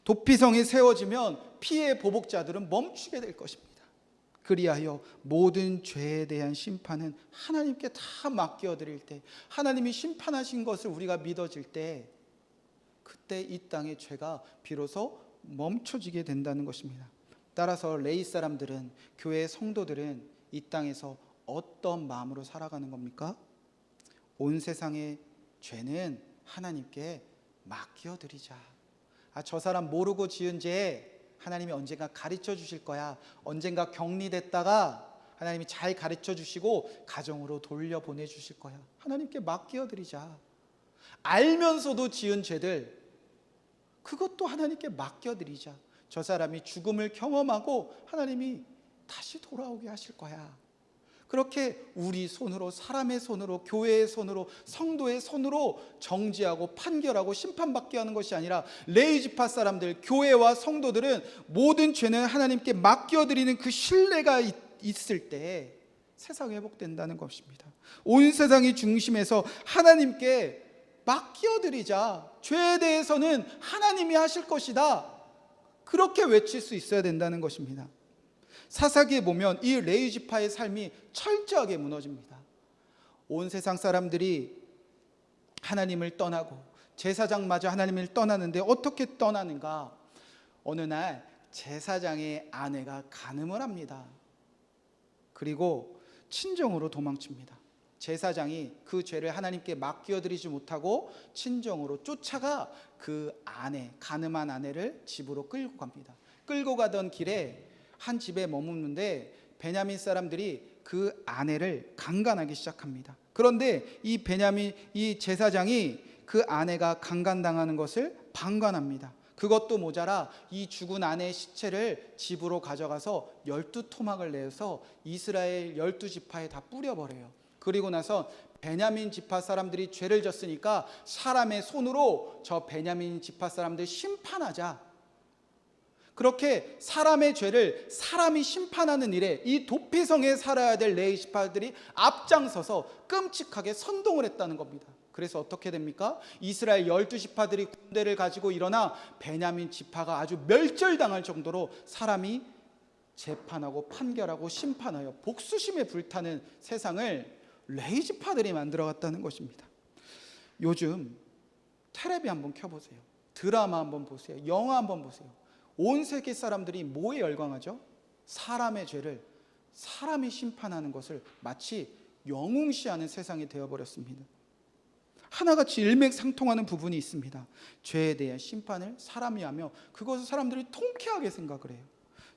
도피성이 세워지면 피해 보복자들은 멈추게 될 것입니다. 그리하여 모든 죄에 대한 심판은 하나님께 다 맡겨드릴 때, 하나님이 심판하신 것을 우리가 믿어질 때, 그때 이 땅의 죄가 비로소 멈춰지게 된다는 것입니다. 따라서 레위 사람들은, 교회 성도들은 이 땅에서 어떤 마음으로 살아가는 겁니까? 온 세상의 죄는 하나님께 맡겨드리자. 저 사람 모르고 지은 죄 하나님이 언젠가 가르쳐 주실 거야. 언젠가 격리됐다가 하나님이 잘 가르쳐 주시고 가정으로 돌려보내 주실 거야. 하나님께 맡겨드리자. 알면서도 지은 죄들, 그것도 하나님께 맡겨드리자. 저 사람이 죽음을 경험하고 하나님이 다시 돌아오게 하실 거야. 그렇게 우리 손으로, 사람의 손으로, 교회의 손으로, 성도의 손으로 정죄하고 판결하고 심판받게 하는 것이 아니라 레위 지파 사람들, 교회와 성도들은 모든 죄는 하나님께 맡겨드리는 그 신뢰가 있을 때 세상이 회복된다는 것입니다. 온 세상이 중심에서 하나님께 맡겨드리자. 죄에 대해서는 하나님이 하실 것이다, 그렇게 외칠 수 있어야 된다는 것입니다. 사사기에 보면 이 레위 지파의 삶이 철저하게 무너집니다. 온 세상 사람들이 하나님을 떠나고 제사장마저 하나님을 떠나는데 어떻게 떠나는가? 어느 날 제사장의 아내가 간음을 합니다. 그리고 친정으로 도망칩니다. 제사장이 그 죄를 하나님께 맡겨드리지 못하고 친정으로 쫓아가 그 아내, 간음한 아내를 집으로 끌고 갑니다. 끌고 가던 길에 한 집에 머무는데 베냐민 사람들이 그 아내를 강간하기 시작합니다. 그런데 이 베냐민 이 제사장이 그 아내가 강간당하는 것을 방관합니다. 그것도 모자라 이 죽은 아내의 시체를 집으로 가져가서 12토막을 내서 이스라엘 12지파에 다 뿌려버려요. 그리고 나서 베냐민 지파 사람들이 죄를 졌으니까 사람의 손으로 저 베냐민 지파 사람들 심판하자. 그렇게 사람의 죄를 사람이 심판하는 일에 이 도피성에 살아야 될 레위 지파들이 앞장서서 끔찍하게 선동을 했다는 겁니다. 그래서 어떻게 됩니까? 이스라엘 12지파들이 군대를 가지고 일어나 베냐민 지파가 아주 멸절당할 정도로 사람이 재판하고 판결하고 심판하여 복수심에 불타는 세상을 레위 지파들이 만들어갔다는 것입니다. 요즘 텔레비 한번 켜보세요. 드라마 한번 보세요. 영화 한번 보세요. 온 세계 사람들이 뭐에 열광하죠? 사람의 죄를 사람이 심판하는 것을 마치 영웅시하는 세상이 되어버렸습니다. 하나같이 일맥상통하는 부분이 있습니다. 죄에 대한 심판을 사람이 하며 그것을 사람들이 통쾌하게 생각을 해요.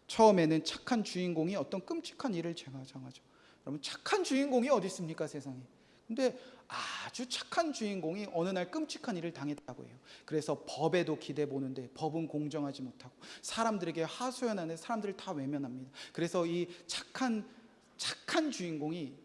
처음에는 착한 주인공이 어떤 끔찍한 일을 정하죠. 여러분, 착한 주인공이 어디 있습니까, 세상에? 근데 아주 착한 주인공이 어느 날 끔찍한 일을 당했다고 해요. 그래서 법에도 기대 보는데 법은 공정하지 못하고 사람들에게 하소연하는데 사람들을 다 외면합니다. 그래서 이 착한 주인공이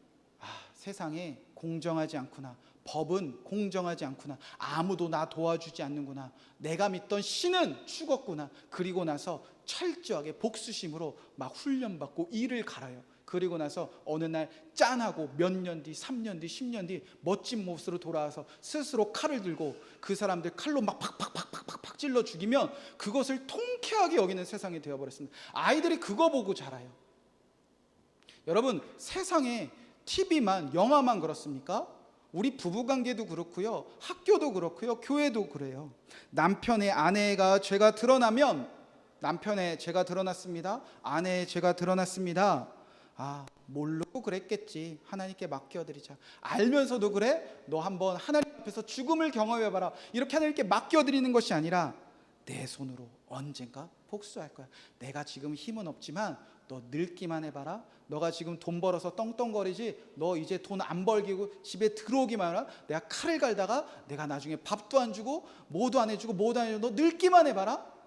세상에 공정하지 않구나, 법은 공정하지 않구나, 아무도 나 도와주지 않는구나, 내가 믿던 신은 죽었구나. 그리고 나서 철저하게 복수심으로 막 훈련받고 일을 갈아요. 그리고 나서 어느 날 짠하고 몇 년 뒤, 3년 뒤, 10년 뒤 멋진 모습으로 돌아와서 스스로 칼을 들고 그 사람들 칼로 막 팍팍 찔러 죽이면 그것을 통쾌하게 여기는 세상이 되어버렸습니다. 아이들이 그거 보고 자라요. 여러분, 세상에 TV만, 영화만 그렇습니까? 우리 부부관계도 그렇고요, 학교도 그렇고요, 교회도 그래요. 남편의 아내가 죄가 드러나면, 남편의 죄가 드러났습니다, 아내의 죄가 드러났습니다, 모르고 그랬겠지, 하나님께 맡겨드리자. 알면서도 그래? 너 한번 하나님 앞에서 죽음을 경험해봐라. 이렇게 하나님께 맡겨드리는 것이 아니라 내 손으로 언젠가 복수할 거야. 내가 지금 힘은 없지만 너 늙기만 해봐라. 너가 지금 돈 벌어서 떵떵거리지, 너 이제 돈 안 벌기고 집에 들어오기만 해라. 내가 칼을 갈다가 내가 나중에 밥도 안 주고 뭐도 안 해주고 너 늙기만 해봐라.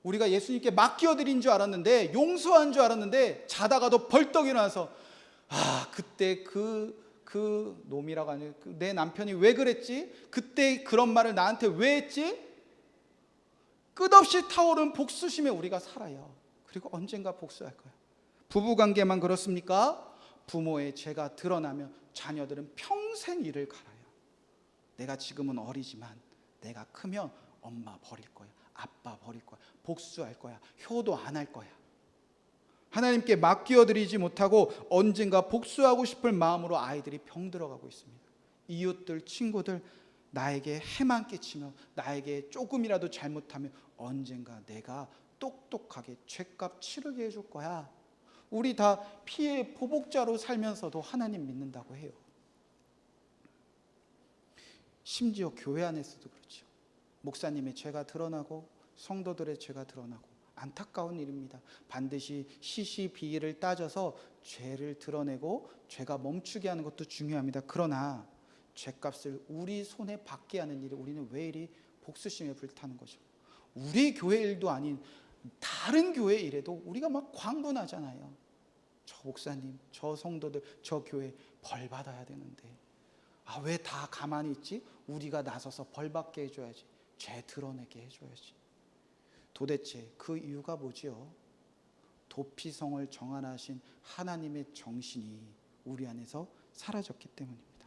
우리가 예수님께 맡겨드린 줄 알았는데, 용서한 줄 알았는데 자다가도 벌떡 일어나서 그때 그 놈이라고 하니 내 남편이 왜 그랬지? 그때 그런 말을 나한테 왜 했지? 끝없이 타오른 복수심에 우리가 살아요. 그리고 언젠가 복수할 거야. 부부관계만 그렇습니까? 부모의 죄가 드러나면 자녀들은 평생 이를 갈아요. 내가 지금은 어리지만 내가 크면 엄마 버릴 거야, 아빠 버릴 거야, 복수할 거야, 효도 안 할 거야. 하나님께 맡겨드리지 못하고 언젠가 복수하고 싶을 마음으로 아이들이 병들어가고 있습니다. 이웃들, 친구들 나에게 해만 끼치며 나에게 조금이라도 잘못하면 언젠가 내가 똑똑하게 죄값 치르게 해줄 거야. 우리 다 피해 보복자로 살면서도 하나님 믿는다고 해요. 심지어 교회 안에서도 그렇죠. 목사님의 죄가 드러나고 성도들의 죄가 드러나고 안타까운 일입니다. 반드시 시시비일을 따져서 죄를 드러내고 죄가 멈추게 하는 것도 중요합니다. 그러나 죄값을 우리 손에 받게 하는 일에 우리는 왜 이리 복수심에 불타는 거죠? 우리 교회 일도 아닌 다른 교회 일에도 우리가 막 광분하잖아요. 저 목사님, 저 성도들, 저 교회 벌 받아야 되는데 왜 다 가만히 있지? 우리가 나서서 벌 받게 해줘야지, 죄 드러내게 해줘야지. 도대체 그 이유가 뭐지요? 도피성을 정하신 하나님의 정신이 우리 안에서 사라졌기 때문입니다.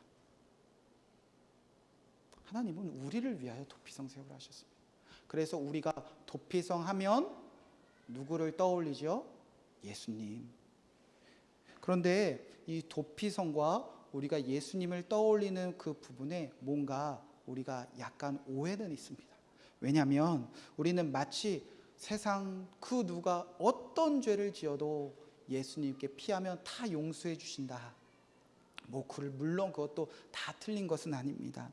하나님은 우리를 위하여 도피성 세우라 하셨습니다. 그래서 우리가 도피성 하면 누구를 떠올리죠? 예수님. 그런데 이 도피성과 우리가 예수님을 떠올리는 그 부분에 뭔가 우리가 약간 오해는 있습니다. 왜냐하면 우리는 마치 세상 그 누가 어떤 죄를 지어도 예수님께 피하면 다 용서해 주신다. 물론 그것도 다 틀린 것은 아닙니다.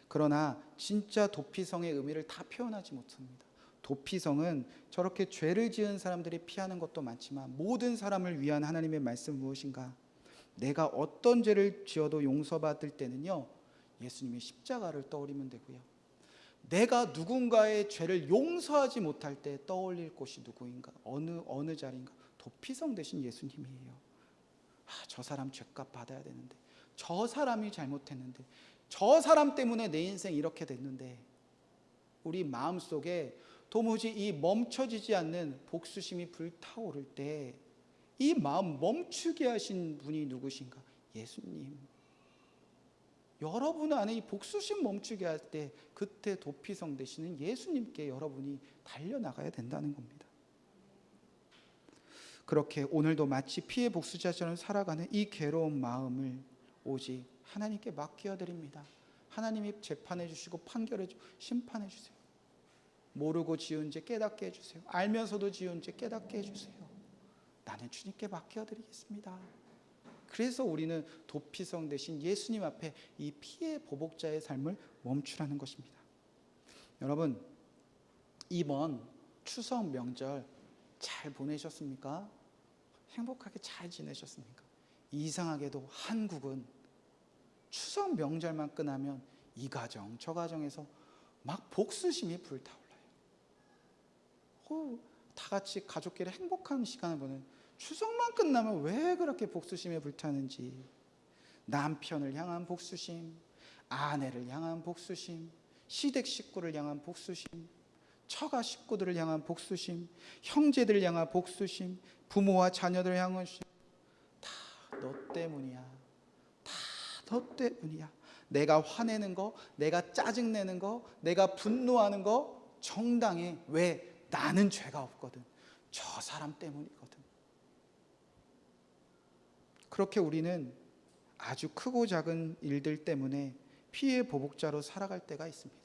그러나 진짜 도피성의 의미를 다 표현하지 못합니다. 도피성은 저렇게 죄를 지은 사람들이 피하는 것도 많지만 모든 사람을 위한 하나님의 말씀 무엇인가? 내가 어떤 죄를 지어도 용서받을 때는요, 예수님의 십자가를 떠올리면 되고요. 내가 누군가의 죄를 용서하지 못할 때 떠올릴 곳이 누구인가? 어느 자리인가? 도피성 대신 예수님이에요. 저 사람 죄값 받아야 되는데, 저 사람이 잘못했는데, 저 사람 때문에 내 인생 이렇게 됐는데, 우리 마음속에 도무지 이 멈춰지지 않는 복수심이 불타오를 때 이 마음 멈추게 하신 분이 누구신가? 예수님. 여러분 안에 이 복수심 멈추게 할 때 그때 도피성 되시는 예수님께 여러분이 달려나가야 된다는 겁니다. 그렇게 오늘도 마치 피해 복수자처럼 살아가는 이 괴로운 마음을 오직 하나님께 맡겨 드립니다. 하나님이 재판해 주시고 판결해 주시고 심판해 주세요. 모르고 지은 죄 깨닫게 해주세요. 알면서도 지은 죄 깨닫게 해주세요. 나는 주님께 맡겨드리겠습니다. 그래서 우리는 도피성 대신 예수님 앞에 이 피해 보복자의 삶을 멈추라는 것입니다. 여러분, 이번 추석 명절 잘 보내셨습니까? 행복하게 잘 지내셨습니까? 이상하게도 한국은 추석 명절만 끝나면 이 가정 저 가정에서 막 복수심이 불타올라요. 다 같이 가족끼리 행복한 시간을 보내는, 추석만 끝나면 왜 그렇게 복수심에 불타는지, 남편을 향한 복수심, 아내를 향한 복수심, 시댁 식구를 향한 복수심, 처가 식구들을 향한 복수심, 형제들을 향한 복수심, 부모와 자녀들을 향한 복수심, 다 너 때문이야. 다 너 때문이야. 내가 화내는 거, 내가 짜증내는 거, 내가 분노하는 거 정당해. 왜? 나는 죄가 없거든. 저 사람 때문이거든. 그렇게 우리는 아주 크고 작은 일들 때문에 피해 보복자로 살아갈 때가 있습니다.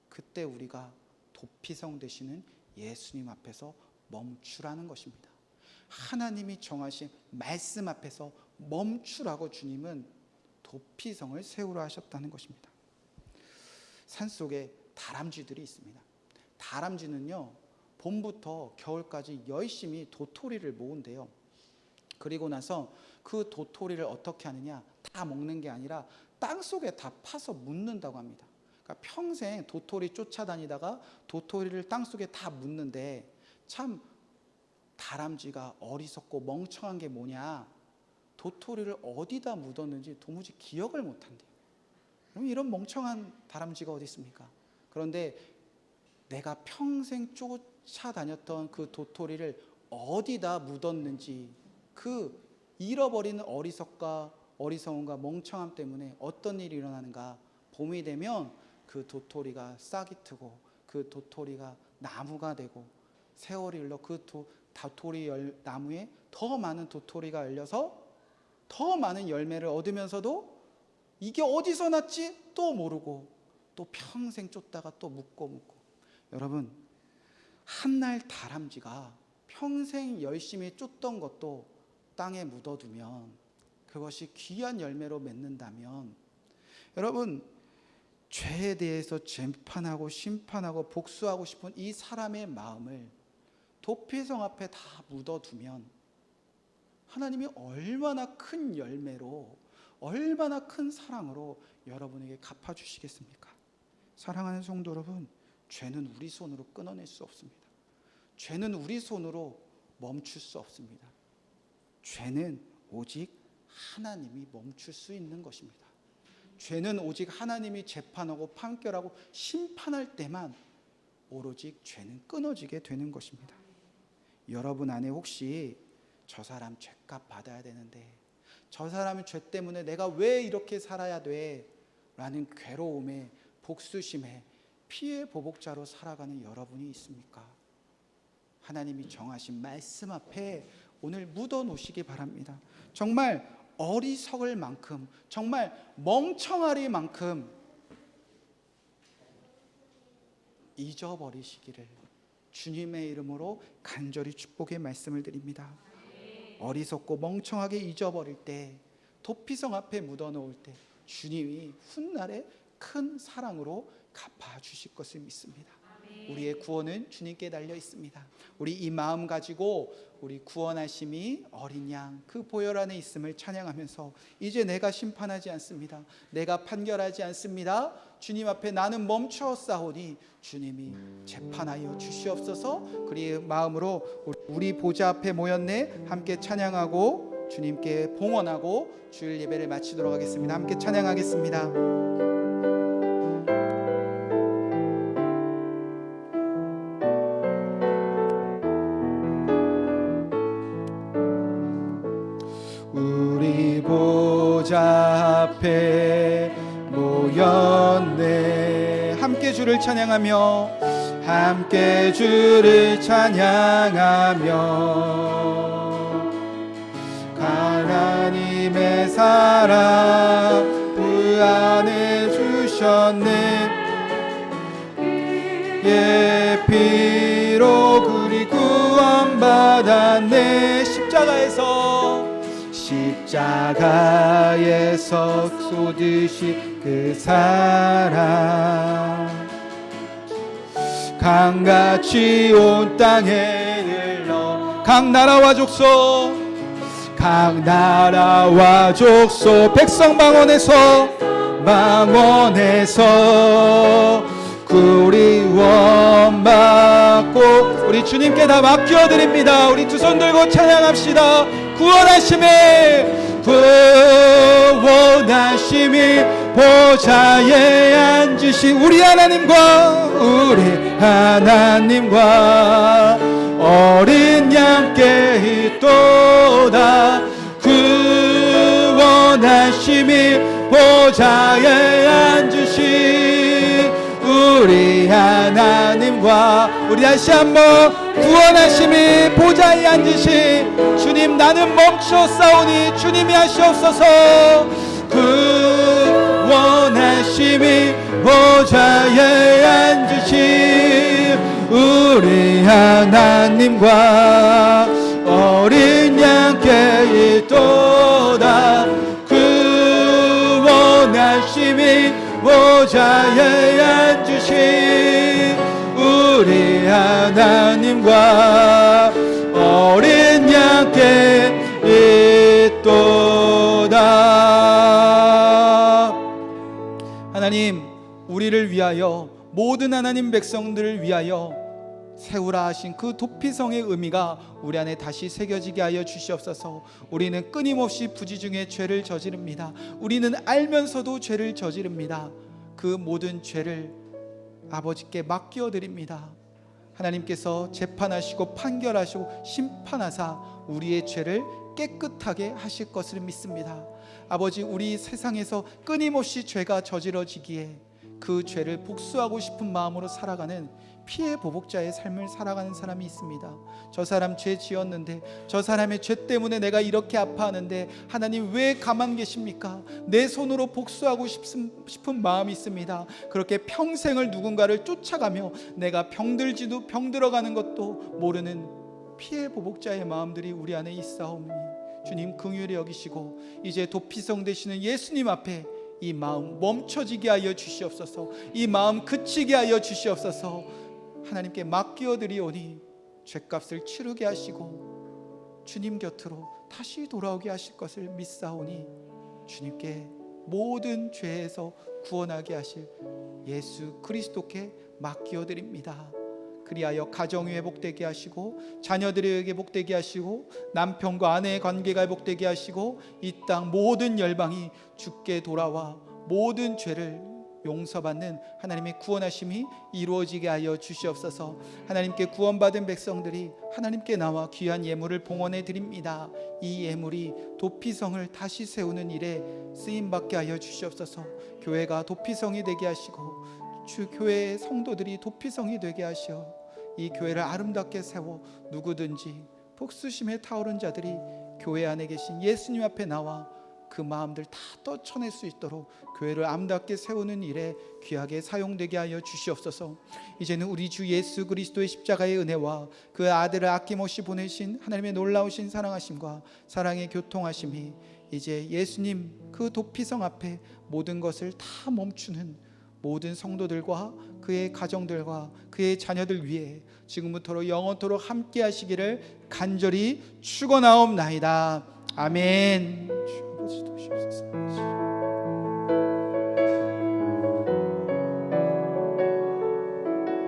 그때 우리가 도피성 되시는 예수님 앞에서 멈추라는 것입니다. 하나님이 정하신 말씀 앞에서 멈추라고 주님은 도피성을 세우라 하셨다는 것입니다. 산속에 다람쥐들이 있습니다. 다람쥐는요, 봄부터 겨울까지 열심히 도토리를 모은대요. 그리고 나서 그 도토리를 어떻게 하느냐, 다 먹는 게 아니라 땅속에 다 파서 묻는다고 합니다. 그러니까 평생 도토리 쫓아다니다가 도토리를 땅속에 다 묻는데, 참 다람쥐가 어리석고 멍청한 게 뭐냐, 도토리를 어디다 묻었는지 도무지 기억을 못한대요. 그럼 이런 멍청한 다람쥐가 어디 있습니까? 그런데 내가 평생 쫓아다녔던 그 도토리를 어디다 묻었는지, 그 잃어버리는 어리석음과 멍청함 때문에 어떤 일이 일어나는가, 봄이 되면 그 도토리가 싹이 트고 그 도토리가 나무가 되고, 세월이 흘러 그 도토리 나무에 더 많은 도토리가 열려서 더 많은 열매를 얻으면서도 이게 어디서 났지 또 모르고 또 평생 쫓다가 또 묻고. 여러분, 한날 다람쥐가 평생 열심히 쫓던 것도 땅에 묻어두면 그것이 귀한 열매로 맺는다면, 여러분, 죄에 대해서 재판하고 심판하고 복수하고 싶은 이 사람의 마음을 도피성 앞에 다 묻어두면 하나님이 얼마나 큰 열매로, 얼마나 큰 사랑으로 여러분에게 갚아주시겠습니까? 사랑하는 성도 여러분, 죄는 우리 손으로 끊어낼 수 없습니다. 죄는 우리 손으로 멈출 수 없습니다. 죄는 오직 하나님이 멈출 수 있는 것입니다. 죄는 오직 하나님이 재판하고 판결하고 심판할 때만 오로지 죄는 끊어지게 되는 것입니다. 여러분 안에 혹시 저 사람 죄값 받아야 되는데, 저 사람의 죄 때문에 내가 왜 이렇게 살아야 돼? 라는 괴로움에, 복수심에, 피해 보복자로 살아가는 여러분이 있습니까? 하나님이 정하신 말씀 앞에 오늘 묻어 놓으시기 바랍니다. 정말 어리석을 만큼, 정말 멍청하리 만큼 잊어버리시기를 주님의 이름으로 간절히 축복의 말씀을 드립니다. 어리석고 멍청하게 잊어버릴 때, 도피성 앞에 묻어놓을 때 주님이 훗날에 큰 사랑으로 갚아주실 것을 믿습니다. 우리의 구원은 주님께 달려 있습니다. 우리 이 마음 가지고 우리 구원하심이 어린 양 그 보혈 안에 있음을 찬양하면서 이제 내가 심판하지 않습니다. 내가 판결하지 않습니다. 주님 앞에 나는 멈춰 싸우니 주님이 재판하여 주시옵소서. 그 마음으로 우리 보좌 앞에 모였네 함께 찬양하고 주님께 봉헌하고 주일 예배를 마치도록 하겠습니다. 함께 찬양하겠습니다. 우리 보좌 앞에 모였네 함께 주를 찬양하며 함께 주를 찬양하며 하나님의 사랑 그 안에 주셨네 예 피로 그리 구원받았네 십자가에서 쏟으신 그 사랑 강같이 온 땅에 흘러 각 나라와 족속 백성 망원에서 구원 받고 우리 주님께 다 맡겨드립니다. 우리 두 손 들고 찬양합시다. 구원하심이 보좌에 앉으신 우리 하나님과 어린 양께 있도다. 구원하심이 보좌에 앉으신 우리 하나님과 우리 다시 한번 구원하심이 보좌에 앉으신 주님 나는 멈춰 싸우니 주님이 하시옵소서. 구원하심이 보좌에 앉으신 우리 하나님과 어린 양께 있도다. 구원하심이 보좌에 앉으신 우리 하나님과 어린 양께 있도다. 하나님 우리를 위하여 모든 하나님 백성들을 위하여 세우라 하신 그 도피성의 의미가 우리 안에 다시 새겨지게 하여 주시옵소서. 우리는 끊임없이 부지중에 죄를 저지릅니다. 우리는 알면서도 죄를 저지릅니다. 그 모든 죄를 아버지께 맡겨드립니다. 하나님께서 재판하시고 판결하시고 심판하사 우리의 죄를 깨끗하게 하실 것을 믿습니다. 아버지 우리 세상에서 끊임없이 죄가 저지러지기에 그 죄를 복수하고 싶은 마음으로 살아가는 피해 보복자의 삶을 살아가는 사람이 있습니다. 저 사람 죄 지었는데 저 사람의 죄 때문에 내가 이렇게 아파하는데 하나님 왜 가만 계십니까? 내 손으로 복수하고 싶은 마음이 있습니다. 그렇게 평생을 누군가를 쫓아가며 내가 병들지도 병들어가는 것도 모르는 피해 보복자의 마음들이 우리 안에 있사오니 주님 긍휼히 여기시고 이제 도피성 되시는 예수님 앞에 이 마음 멈춰지게 하여 주시옵소서. 이 마음 그치게 하여 주시옵소서. 하나님께 맡겨드리오니 죄값을 치르게 하시고 주님 곁으로 다시 돌아오게 하실 것을 믿사오니 주님께 모든 죄에서 구원하게 하실 예수 그리스도께 맡겨드립니다. 그리하여 가정이 회복되게 하시고 자녀들에게 복되게 하시고 남편과 아내의 관계가 회복되게 하시고 이 땅 모든 열방이 주께 돌아와 모든 죄를 용서받는 하나님의 구원하심이 이루어지게 하여 주시옵소서. 하나님께 구원받은 백성들이 하나님께 나와 귀한 예물을 봉헌해 드립니다. 이 예물이 도피성을 다시 세우는 일에 쓰임받게 하여 주시옵소서. 교회가 도피성이 되게 하시고 주 교회의 성도들이 도피성이 되게 하시어 이 교회를 아름답게 세워 누구든지 복수심에 타오른 자들이 교회 안에 계신 예수님 앞에 나와 그 마음들 다 떨쳐낼 수 있도록 교회를 아름답게 세우는 일에 귀하게 사용되게 하여 주시옵소서. 이제는 우리 주 예수 그리스도의 십자가의 은혜와 그 아들을 아낌없이 보내신 하나님의 놀라우신 사랑하심과 사랑의 교통하심이 이제 예수님 그 도피성 앞에 모든 것을 다 멈추는 모든 성도들과 그의 가정들과 그의 자녀들 위해 지금부터로 영원토록 함께 하시기를 간절히 축원하옵나이다. 아멘.